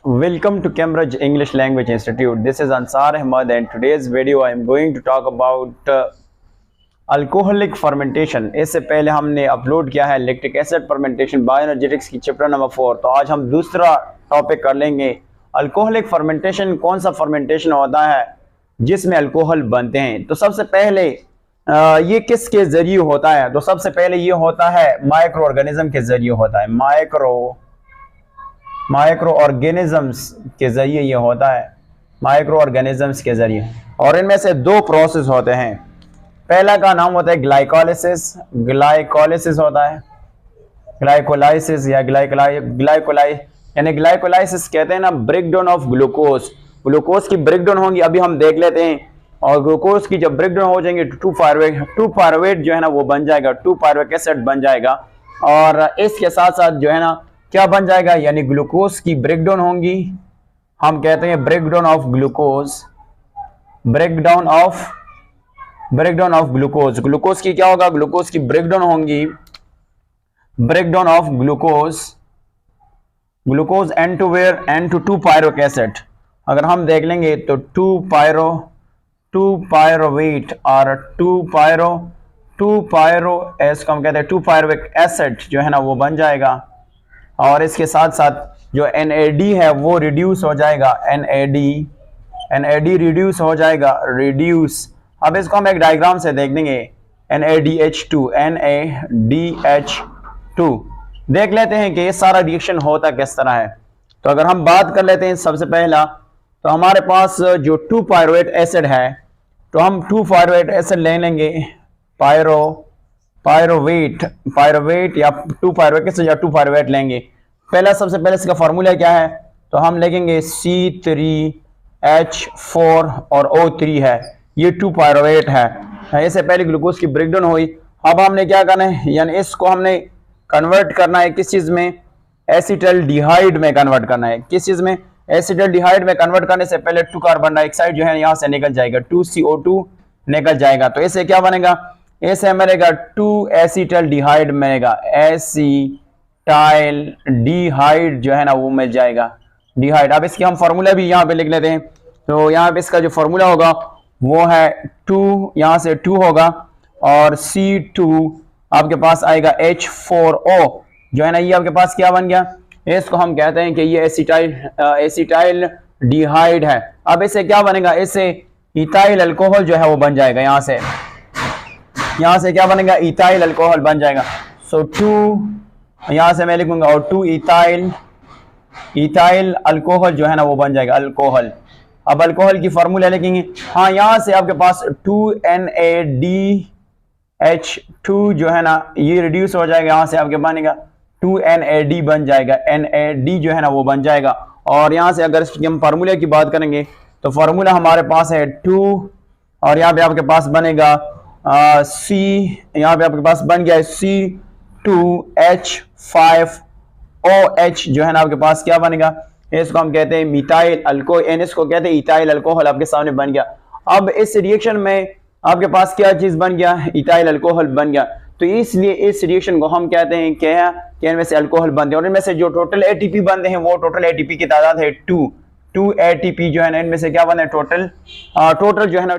Welcome to Cambridge English Language Institute. This is Ansar Ahmad and today's video I am going to talk about alcoholic fermentation. इससे पहले हमने upload किया है lactic acid fermentation bioenergetics की chapter number 4। तो आज हम दूसरा टॉपिक कर लेंगे अल्कोहलिक फर्मेंटेशन। कौन सा फर्मेंटेशन होता है जिसमें अल्कोहल बनते हैं। तो सबसे पहले ये किसके जरिए होता है। तो सबसे पहले ये होता है माइक्रो ऑर्गेनिज्म के जरिए होता है। माइक्रो ऑर्गेनिजम्स के जरिए ये होता है, माइक्रो ऑर्गेनिजम्स के जरिए। और इनमें से दो प्रोसेस होते हैं। पहला का नाम होता है ग्लाइकोलाइसिस होता है, ग्लाइकोलाइसिस या ग्लाइकोलाइसिस कहते हैं ना, ब्रेकडाउन ऑफ ग्लूकोज की ब्रेकडाउन होंगी, अभी हम देख लेते हैं। और ग्लूकोज की जब ब्रेकडाउन हो जाएंगे टू पायरुवेट जो है ना वो बन जाएगा, 2 पायरुविक एसिड बन जाएगा। और इसके साथ साथ जो है ना क्या बन जाएगा, यानी ग्लूकोज की ब्रेकडाउन होंगी, हम कहते हैं ब्रेकडाउन ऑफ ग्लूकोज। ग्लूकोज की क्या होगा, ग्लूकोज की ब्रेकडाउन होंगी, breakdown of glucose into 2 pyruvic acid. अगर हम देख लेंगे तो 2 पायरोवेट और 2 हम कहते हैं 2 पायरुविक एसिड जो है ना वो बन जाएगा। और इसके साथ साथ जो NAD है वो रिड्यूस हो जाएगा, NAD रिड्यूस हो जाएगा, अब इसको हम एक डायग्राम से देख देंगे। NADH2 देख लेते हैं कि ये सारा रिएक्शन होता किस तरह है। तो अगर हम बात कर लेते हैं सबसे पहला, तो हमारे पास जो 2 पायरुवेट एसिड है, तो हम 2 पायरुवेट एसिड ले लेंगे, पायरोवेट या 2 पायरुवेट एसिड या 2 पायरुवेट लेंगे। पहला सबसे पहले इसका फार्मूला क्या है, तो हम लेंगे C3H4 और O3 है, ये 2 पायरुवेट है। इससे पहले ग्लूकोज की ब्रेकडाउन हुई। अब हमने क्या करना है, यानी इसको हमने कन्वर्ट करना है किस चीज में, एसिटल्डिहाइड में कन्वर्ट करना है। किस चीज में, एसिटल्डिहाइड में कन्वर्ट करने से पहले 2 कार्बन डाइऑक्साइड जो है यहाँ से निकल जाएगा, 2CO2 निकल जाएगा। तो इससे क्या बनेगा, ऐसे मिलेगा 2 एसिटल्डिहाइड मिलेगा, एसिटाइलडिहाइड जो है ना वो मिल जाएगा, डिहाइड। अब इसकी हम फार्मूला भी यहाँ पे लिख लेते हैं। तो यहाँ पे इसका जो फार्मूला होगा वो है 2, यहाँ से 2 होगा और C2 आपके पास आएगा H4O जो है ना, ये आपके पास क्या बन गया, इसको हम कहते हैं कि ये एसिटाइलडिहाइड है। अब इससे क्या बनेगा, इससे इथाइल अल्कोहल जो है वो बन जाएगा, यहाँ से क्या बनेगा, इथाइल अल्कोहल बन जाएगा। सो 2 यहाँ से मैं लिखूंगा और 2 इथाइल अल्कोहल जो है ना वो बन जाएगा, अल्कोहल। अब अल्कोहल की फार्मूला लिखेंगे, हाँ यहाँ से आपके पास 2NADH2 जो है ना ये रिड्यूस हो जाएगा, यहाँ से आपके बनेगा 2NAD बन जाएगा, NAD जो है ना वो बन जाएगा। और यहाँ से अगर इसकी हम फार्मूले की बात करेंगे तो फार्मूला हमारे पास है 2 और यहाँ पे आपके पास बनेगा यहाँ पे आपके पास बन गया है C2H5OH जो है ना आपके पास क्या बनेगा, इसको हम कहते हैं मिथाइल अल्कोहल, इसको कहते हैं इथाइल अल्कोहल, आपके सामने बन गया। अब इस रिएक्शन में आपके पास क्या चीज बन गया, इथाइल अल्कोहल बन गया। तो इसलिए इस रिएक्शन को हम कहते हैं क्या, कि इनमें से अल्कोहल बनते हैं। और इनमें से जो टोटल ATP बनते हैं वो टोटल ATP की तादाद है 2 ATP जो है ना, इनमें से क्या बने टोटल जो है ना